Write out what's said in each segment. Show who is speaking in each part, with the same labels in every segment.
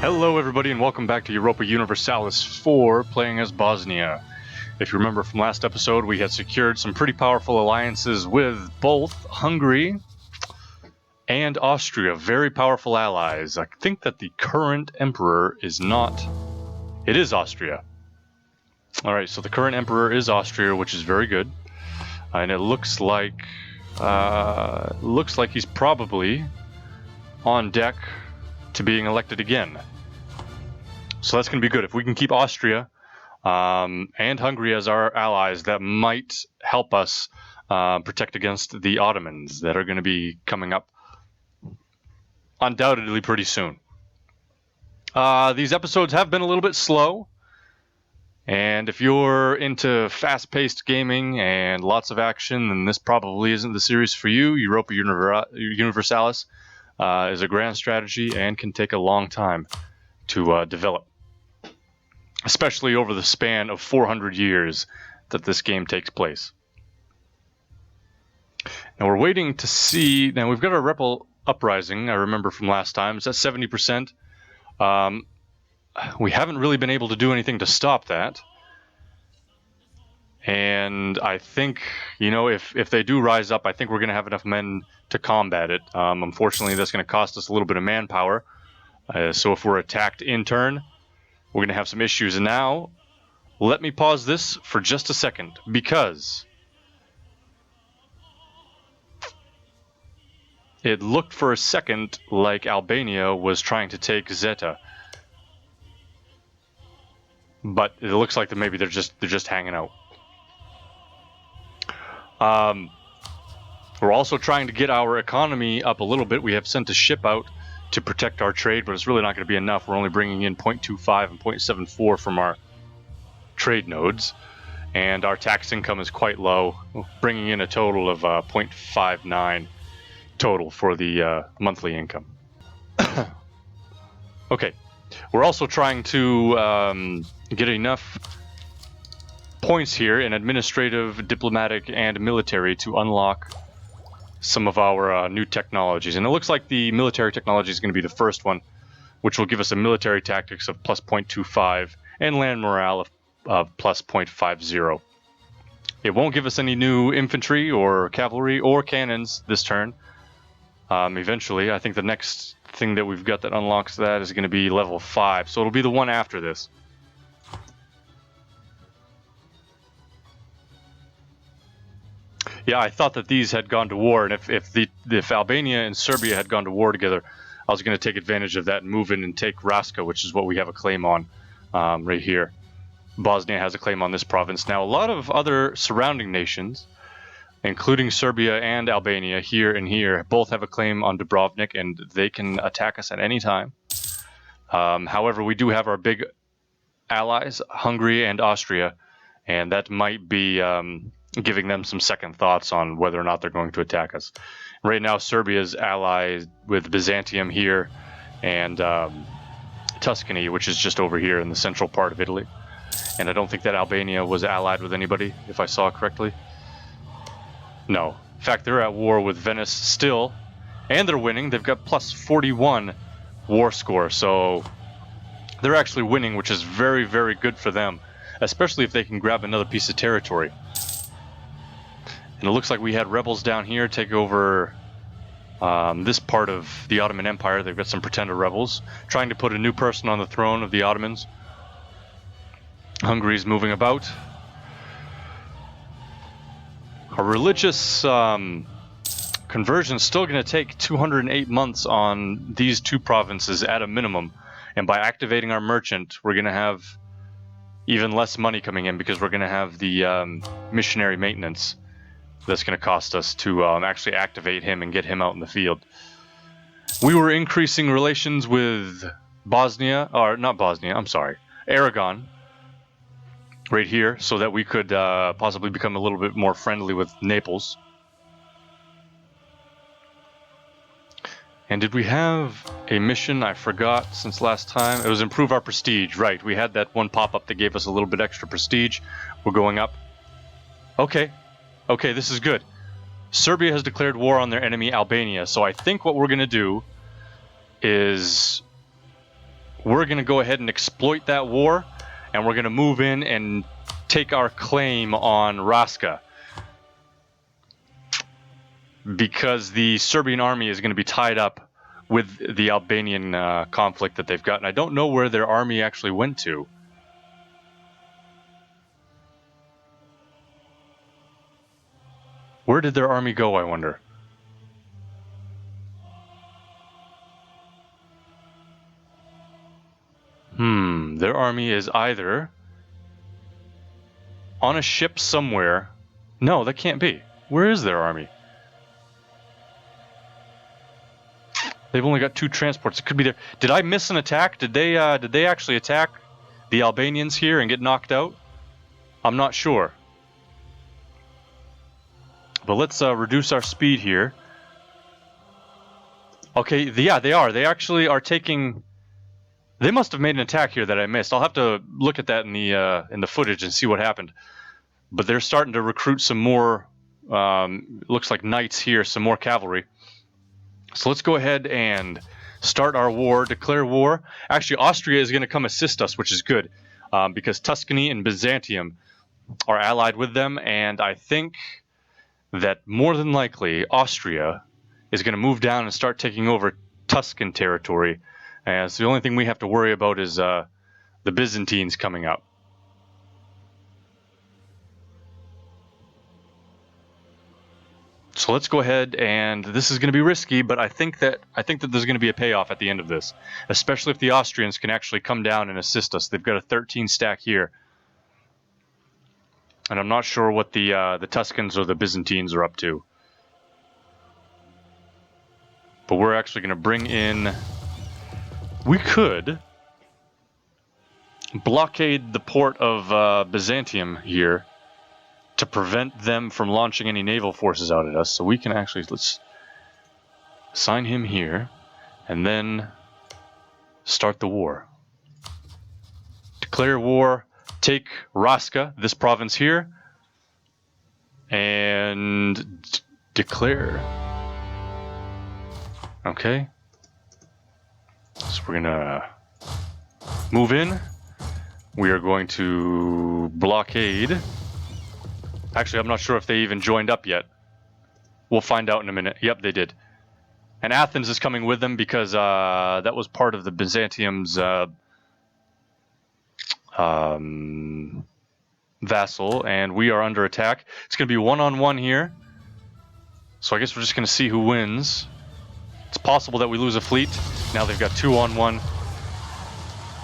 Speaker 1: Hello everybody and welcome back to Europa Universalis 4, playing as Bosnia. If you remember from last episode, we had secured some pretty powerful alliances with both Hungary and Austria, very powerful allies. I think that the current emperor is not... It is Austria. Alright, so the current emperor is Austria, which is very good. And it looks like he's probably on deck to being elected again. So that's going to be good. If we can keep Austria and Hungary as our allies, that might help us protect against the Ottomans that are going to be coming up undoubtedly pretty soon. These episodes have been a little bit slow, and if you're into fast-paced gaming and lots of action, then this probably isn't the series for you. Europa Universalis is a grand strategy and can take a long time to develop, especially over the span of 400 years that this game takes place. Now we're waiting to see. Now we've got our rebel uprising, I remember from last time. It's at 70%. We haven't really been able to do anything to stop that. And I think, you know, if they do rise up, I think we're going to have enough men to combat it. Unfortunately, that's going to cost us a little bit of manpower. So if we're attacked in turn, we're going to have some issues. And now, let me pause this for just a second, because it looked for a second like Albania was trying to take Zeta. But it looks like that maybe they're just hanging out. We're also trying to get our economy up a little bit. We have sent a ship out to protect our trade, but it's really not going to be enough. We're only bringing in 0.25 and 0.74 from our trade nodes, and our tax income is quite low, bringing in a total of 0.59 total for the monthly income. Okay, we're also trying to get enough points here in administrative, diplomatic, and military to unlock some of our new technologies. And it looks like the military technology is going to be the first one, which will give us a military tactics of plus 0.25 and land morale of plus 0.50. It won't give us any new infantry or cavalry or cannons this turn. Eventually, I think the next thing that we've got that unlocks that is going to be level 5, so it'll be the one after this. Yeah, I thought that these had gone to war, and if Albania and Serbia had gone to war together, I was going to take advantage of that and move in and take Raska, which is what we have a claim on right here. Bosnia has a claim on this province. Now, a lot of other surrounding nations, including Serbia and Albania here and here, both have a claim on Dubrovnik, and they can attack us at any time. However, we do have our big allies, Hungary and Austria, and that might be giving them some second thoughts on whether or not they're going to attack us. Right now, Serbia is allied with Byzantium here and Tuscany, which is just over here in the central part of Italy. And I don't think that Albania was allied with anybody, if I saw correctly. No. In fact, they're at war with Venice still, and they're winning. They've got plus 41 war score, so they're actually winning, which is very, very good for them, especially if they can grab another piece of territory. And it looks like we had rebels down here take over this part of the Ottoman Empire. They've got some pretender rebels trying to put a new person on the throne of the Ottomans. Hungary's moving about. A religious conversion is still going to take 208 months on these two provinces at a minimum. And by activating our merchant, we're going to have even less money coming in, because we're going to have the missionary maintenance that's going to cost us to actually activate him and get him out in the field. We were increasing relations with Bosnia, or not Bosnia, I'm sorry, Aragon, right here, so that we could possibly become a little bit more friendly with Naples. And did we have a mission? I forgot since last time. It was improve our prestige. Right, we had that one pop-up that gave us a little bit extra prestige. We're going up. Okay. Okay, this is good. Serbia has declared war on their enemy Albania, so I think what we're going to do is we're going to go ahead and exploit that war, and we're going to move in and take our claim on Raska, because the Serbian army is going to be tied up with the Albanian conflict that they've got. And I don't know where their army actually went to. Where did their army go, I wonder? Their army is either on a ship somewhere. No, that can't be. Where is their army? They've only got 2 transports. It could be there. Did I miss an attack? Did they actually attack the Albanians here and get knocked out? I'm not sure. But let's reduce our speed here. Okay, yeah, they are. They actually are taking... They must have made an attack here that I missed. I'll have to look at that in the footage and see what happened. But they're starting to recruit some more, looks like knights here, some more cavalry. So let's go ahead and start our war, declare war. Actually, Austria is going to come assist us, which is good, because Tuscany and Byzantium are allied with them, and I think that more than likely Austria is going to move down and start taking over Tuscan territory. And so the only thing we have to worry about is the Byzantines coming up. So let's go ahead, and this is going to be risky, but I think that there's going to be a payoff at the end of this, especially if the Austrians can actually come down and assist us. They've got a 13 stack here, and I'm not sure what the Tuscans or the Byzantines are up to. But we're actually going to bring in. We could blockade the port of Byzantium here to prevent them from launching any naval forces out at us. So we can actually, let's assign him here and then start the war. Declare war, take Raska, this province here, and declare. Okay. So we're gonna move in. We are going to blockade. Actually, I'm not sure if they even joined up yet. We'll find out in a minute. Yep, they did. And Athens is coming with them because that was part of the Byzantium's vassal, and we are under attack. It's going to be one-on-one here. So I guess we're just going to see who wins. It's possible that we lose a fleet. Now they've got 2-on-1.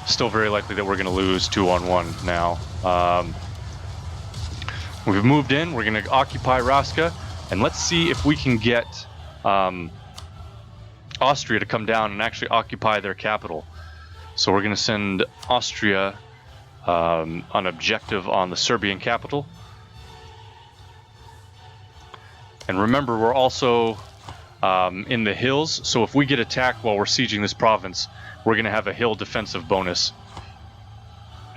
Speaker 1: Still very likely that we're going to lose 2-on-1 now. We've moved in. We're going to occupy Raska, and let's see if we can get Austria to come down and actually occupy their capital. So we're going to send Austria on objective on the Serbian capital. And remember, we're also in the hills, so if we get attacked while we're sieging this province, we're going to have a hill defensive bonus.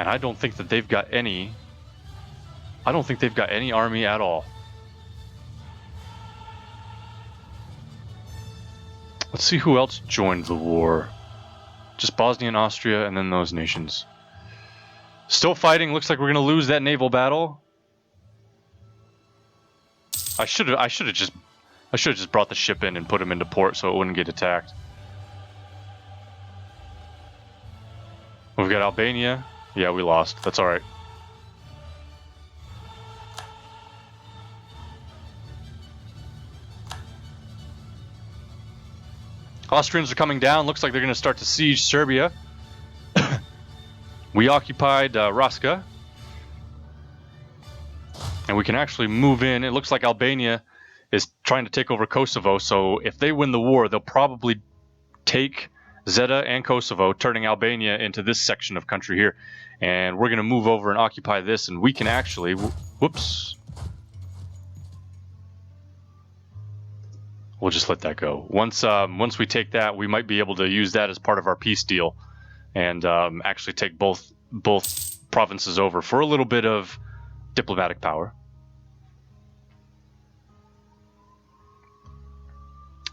Speaker 1: And I don't think that they've got any... I don't think they've got any army at all. Let's see who else joined the war. Just Bosnia and Austria, and then those nations. Still fighting. Looks like we're going to lose that naval battle. I should have just brought the ship in and put them into port so it wouldn't get attacked. We've got Albania. Yeah, we lost. That's all right. Austrians are coming down. Looks like they're going to start to siege Serbia. We occupied Raska. And we can actually move in. It looks like Albania is trying to take over Kosovo. So if they win the war, they'll probably take Zeta and Kosovo, turning Albania into this section of country here. And we're going to move over and occupy this. And we can actually... Whoops. We'll just let that go. Once we take that, we might be able to use that as part of our peace deal, and actually take both provinces over for a little bit of diplomatic power.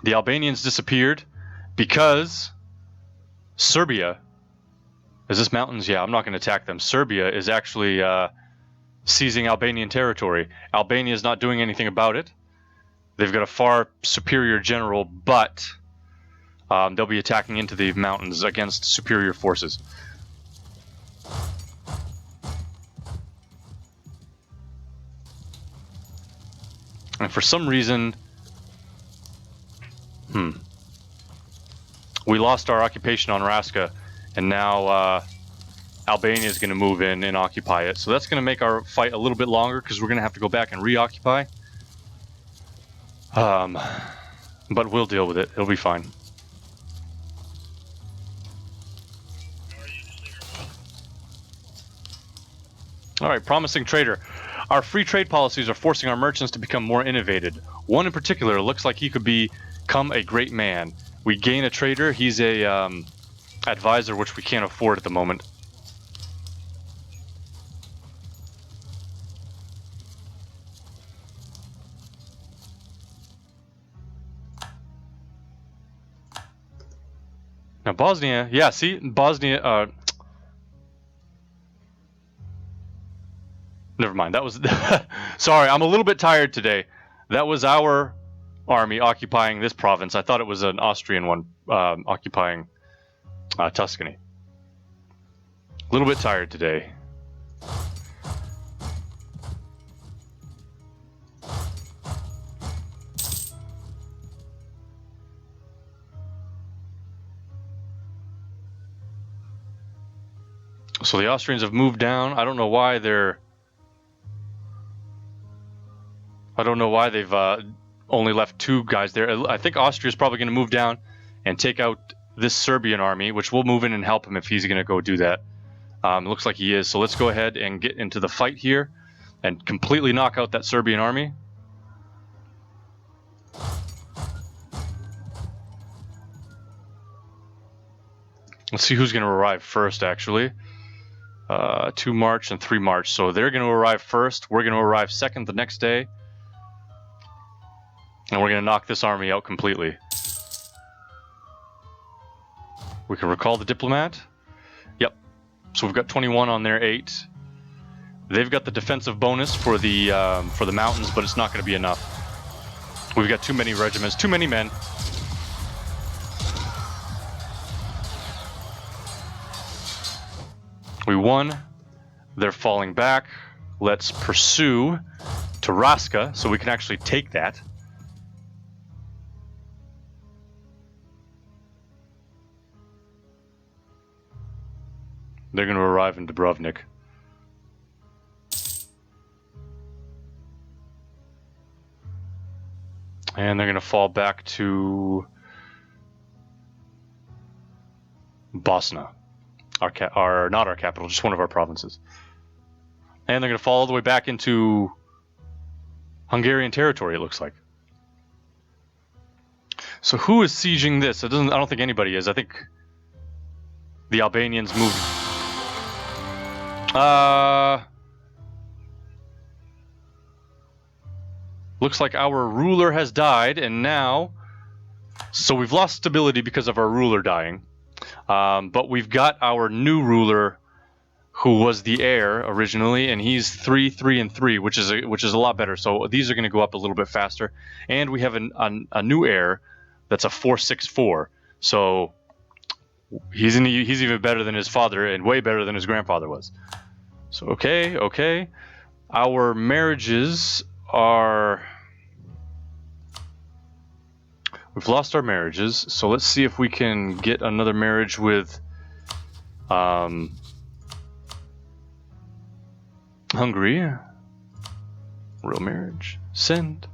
Speaker 1: The Albanians disappeared because Serbia Is this mountains? Yeah, I'm not going to attack them. Serbia is actually seizing Albanian territory. Albania is not doing anything about it. They've got a far superior general, but they'll be attacking into the mountains against superior forces. And for some reason, we lost our occupation on Raska, and now Albania is going to move in and occupy it. So that's going to make our fight a little bit longer because we're going to have to go back and reoccupy. But we'll deal with it. It'll be fine. All right, promising trader. Our free trade policies are forcing our merchants to become more innovative. One in particular looks like he could become a great man. We gain a trader. He's a advisor, which we can't afford at the moment. Now Bosnia, yeah, see, Bosnia, never mind, that was, sorry, I'm a little bit tired today. That was our army occupying this province. I thought it was an Austrian one occupying Tuscany. A little bit tired today. So the Austrians have moved down. I don't know why they're... I don't know why they've only left 2 guys there. I think Austria's probably going to move down and take out this Serbian army, which we'll move in and help him if he's going to go do that. It looks like he is. So let's go ahead and get into the fight here and completely knock out that Serbian army. Let's see who's going to arrive first, actually. 2 March and 3 March. So they're going to arrive first. We're going to arrive second the next day. And we're going to knock this army out completely. We can recall the diplomat. Yep. So we've got 21 on their 8. They've got the defensive bonus for the mountains, but it's not going to be enough. We've got too many regiments, too many men. We won. They're falling back. Let's pursue to Raska so we can actually take that. They're going to arrive in Dubrovnik. And they're going to fall back to Bosnia. Not our capital, just one of our provinces. And they're going to fall all the way back into Hungarian territory, it looks like. So who is sieging this? I don't think anybody is. I think the Albanians moved. Looks like our ruler has died, and now... So we've lost stability because of our ruler dying. But we've got our new ruler, who was the heir originally, and he's 3, 3, and 3, which is a lot better. So these are going to go up a little bit faster, and we have a new heir that's a 4, 6, 4. So he's even better than his father, and way better than his grandfather was. So okay, our marriages are. We've lost our marriages, so let's see if we can get another marriage with Hungary. Real marriage. Send.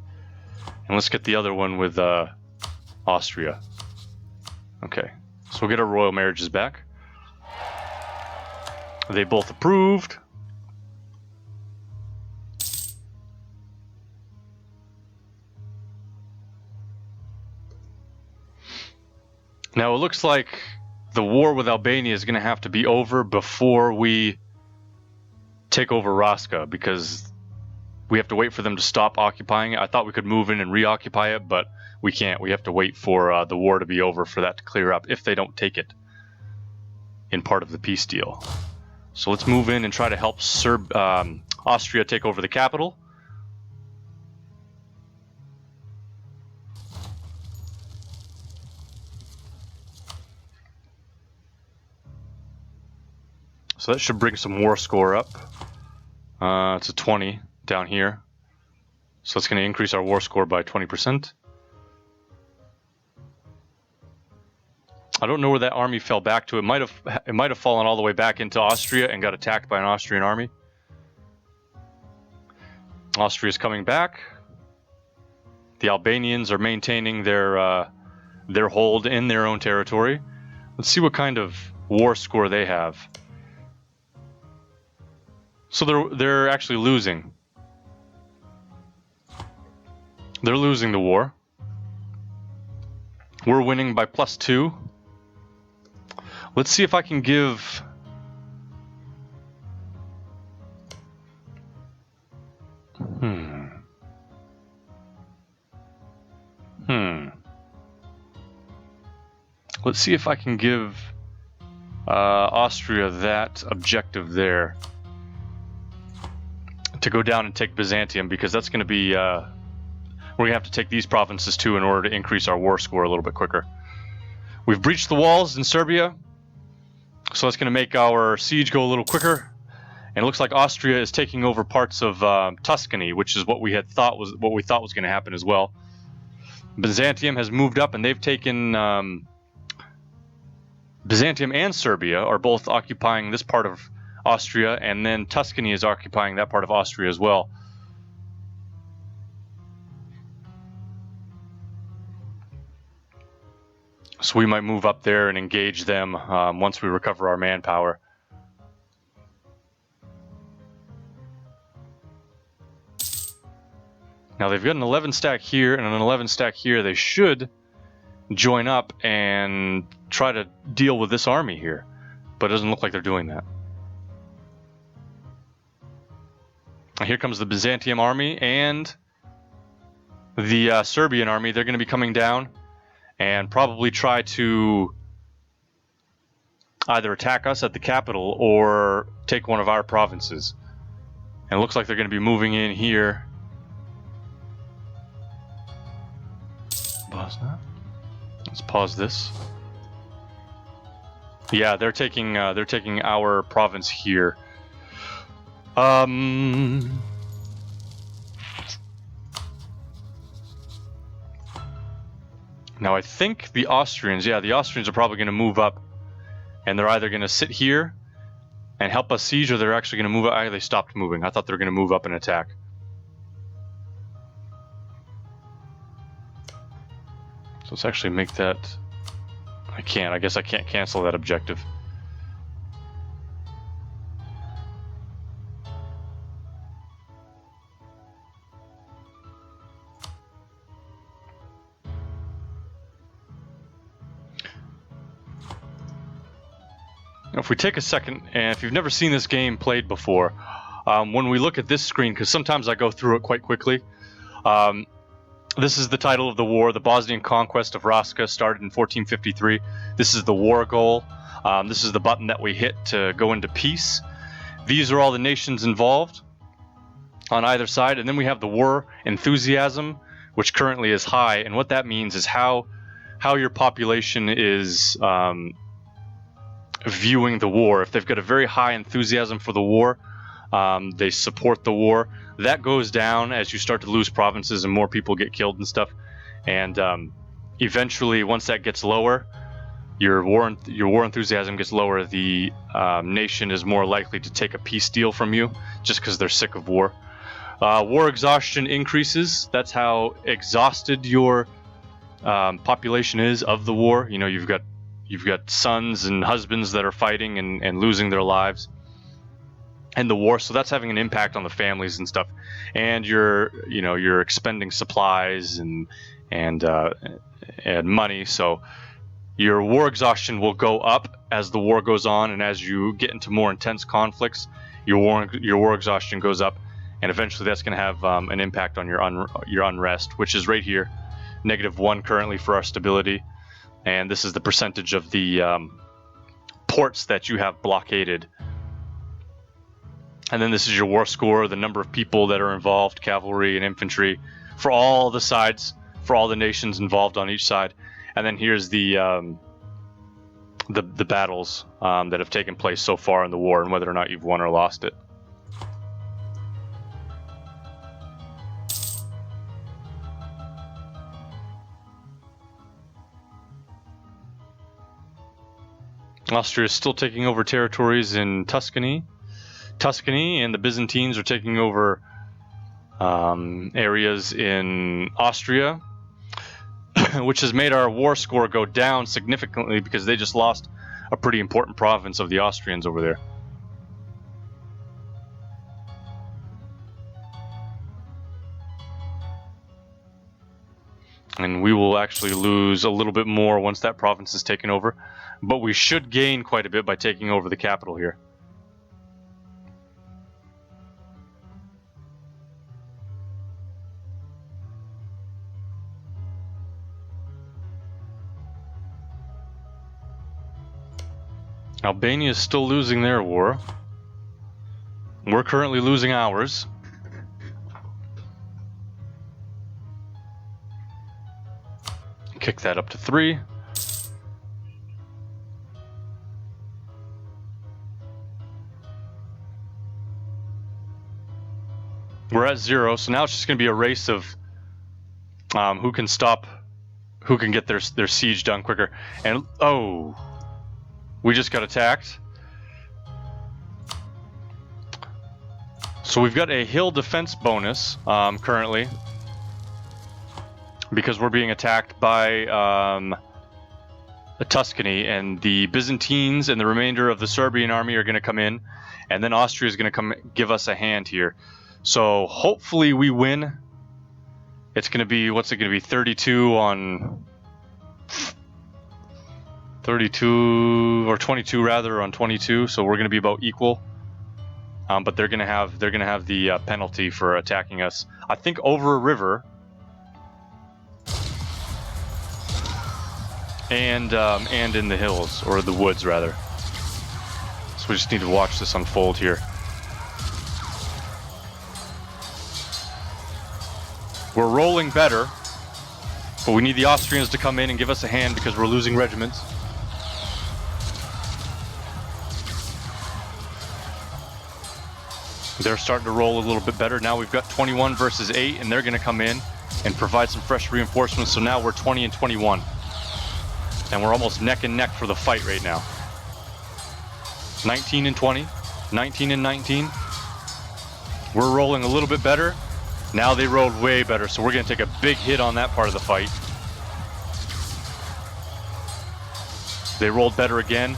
Speaker 1: And let's get the other one with Austria. Okay, so we'll get our royal marriages back. They both approved. Now, it looks like the war with Albania is going to have to be over before we take over Raska, because we have to wait for them to stop occupying it. I thought we could move in and reoccupy it, but we can't. We have to wait for the war to be over for that to clear up, if they don't take it. in part of the peace deal. So let's move in and try to help Austria take over the capital. So that should bring some war score up. It's a 20 down here. So it's going to increase our war score by 20%. I don't know where that army fell back to. It might have fallen all the way back into Austria and got attacked by an Austrian army. Austria's coming back. The Albanians are maintaining their hold in their own territory. Let's see what kind of war score they have. So they're actually losing. They're losing the war. We're winning by +2. Let's see if I can give... Let's see if I can give Austria that objective there. To go down and take Byzantium, because that's going to be... we're going to have to take these provinces too in order to increase our war score a little bit quicker. We've breached the walls in Serbia. So that's going to make our siege go a little quicker, and it looks like Austria is taking over parts of Tuscany, which is what we thought was going to happen as well. Byzantium has moved up, and they've taken Byzantium and Serbia are both occupying this part of Austria, and then Tuscany is occupying that part of Austria as well. So we might move up there and engage them once we recover our manpower. Now they've got an 11 stack here and an 11 stack here. They should join up and try to deal with this army here, but it doesn't look like they're doing that. And here comes the Byzantium army and the Serbian army. They're going to be coming down and probably try to either attack us at the capital or take one of our provinces. And it looks like they're going to be moving in here. Bosnia. Let's pause this. Yeah, they're taking our province here. Now I think the Austrians are probably going to move up, and they're either going to sit here and help us siege, or they're actually going to move up. They stopped moving. I thought they were going to move up and attack. So let's actually make that... I guess I can't cancel that objective. Now, if we take a second, and if you've never seen this game played before, when we look at this screen, because sometimes I go through it quite quickly, this is the title of the war. The Bosnian conquest of Raska started in 1453. This is the war goal. This is the button that we hit to go into peace. These are all the nations involved on either side, and then we have the war enthusiasm, which currently is high. And what that means is how your population is viewing the war. If they've got a very high enthusiasm for the war, they support the war. That goes down as you start to lose provinces and more people get killed and stuff. And eventually, once that gets lower, your war enthusiasm gets lower. The nation is more likely to take a peace deal from you, just because they're sick of war. War exhaustion increases. That's how exhausted your population is of the war. You know, you've got sons and husbands that are fighting and losing their lives in the war, so that's having an impact on the families and stuff. And you're expending supplies and money, so your war exhaustion will go up as the war goes on, and as you get into more intense conflicts, your war exhaustion goes up, and eventually that's going to have an impact on your unrest, which is right here, -1 currently for our stability. And this is the percentage of the ports that you have blockaded. And then this is your war score, the number of people that are involved, cavalry and infantry, for all the sides, for all the nations involved on each side. And then here's the battles that have taken place so far in the war, and whether or not you've won or lost it. Austria is still taking over territories in Tuscany, and the Byzantines are taking over areas in Austria, which has made our war score go down significantly because they just lost a pretty important province of the Austrians over there. And we will actually lose a little bit more once that province is taken over, but we should gain quite a bit by taking over the capital here. Albania is still losing their war. We're currently losing ours. Kick that up to 3. We're at 0, so now it's just going to be a race of who can get their siege done quicker. And oh, we just got attacked. So we've got a hill defense bonus currently, because we're being attacked by Tuscany, and the Byzantines and the remainder of the Serbian army are going to come in, and then Austria is going to come give us a hand here. So hopefully we win. It's going to be, what's it going to be, 32 on 32, or 22 rather, on 22. So we're going to be about equal. But they're going to have the penalty for attacking us, I think, over a river. And in the hills, or the woods rather. So we just need to watch this unfold here. We're rolling better, but we need the Austrians to come in and give us a hand because we're losing regiments. They're starting to roll a little bit better. Now we've got 21 versus 8, and they're going to come in and provide some fresh reinforcements. So now we're 20 and 21. And we're almost neck and neck for the fight right now. 19 and 20, 19 and 19. We're rolling a little bit better. Now they rolled way better, so we're going to take a big hit on that part of the fight. They rolled better again.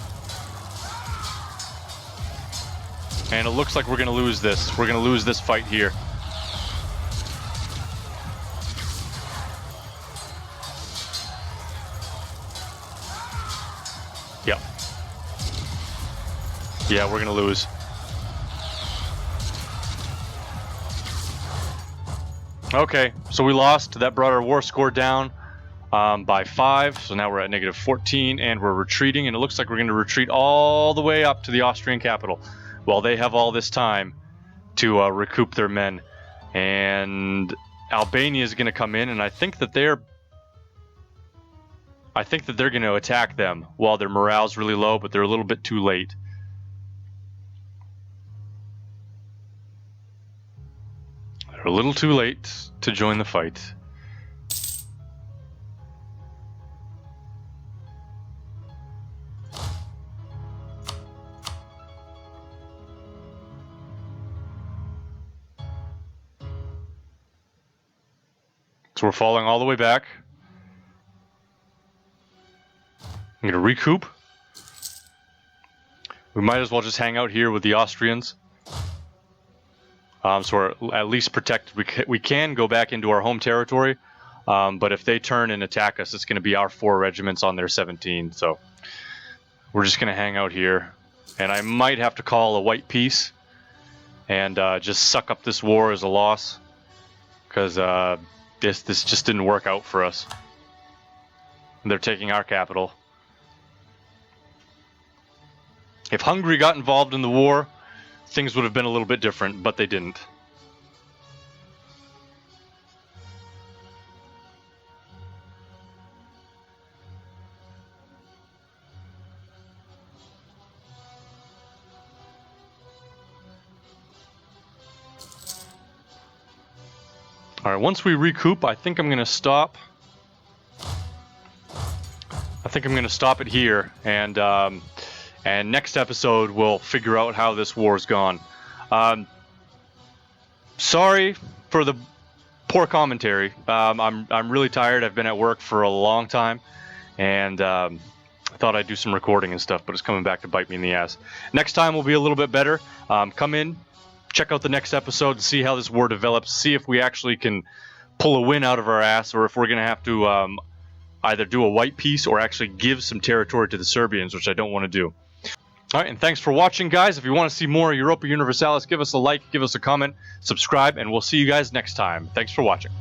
Speaker 1: And it looks like we're going to lose this. We're going to lose this fight here. Yep. Yeah, we're going to lose. Okay, so we lost. That brought our war score down by 5. So now we're at negative 14, and we're retreating. And it looks like we're going to retreat all the way up to the Austrian capital, while they have all this time to recoup their men. And Albania is going to come in, and I think that they're going to attack them while their morale's really low, but they're a little bit too late. They're a little too late to join the fight. So we're falling all the way back. I'm going to recoup. We might as well just hang out here with the Austrians. So we're at least protected. We can go back into our home territory, but if they turn and attack us, it's going to be our 4 regiments on their 17. So we're just going to hang out here. And I might have to call a white peace and just suck up this war as a loss, because this just didn't work out for us. They're taking our capital. If Hungary got involved in the war, things would have been a little bit different, but they didn't. All right, once we recoup, I think I'm going to stop. I think I'm going to stop it here, and next episode we'll figure out how this war's gone. Sorry for the poor commentary. I'm really tired. I've been at work for a long time, and I thought I'd do some recording and stuff, but it's coming back to bite me in the ass. Next time will be a little bit better. Come in, check out the next episode to see how this war develops, see if we actually can pull a win out of our ass, or if we're going to have to either do a white peace or actually give some territory to the Serbians, which I don't want to do. All right, and thanks for watching, guys. If you want to see more Europa Universalis, give us a like, give us a comment, subscribe, and we'll see you guys next time. Thanks for watching.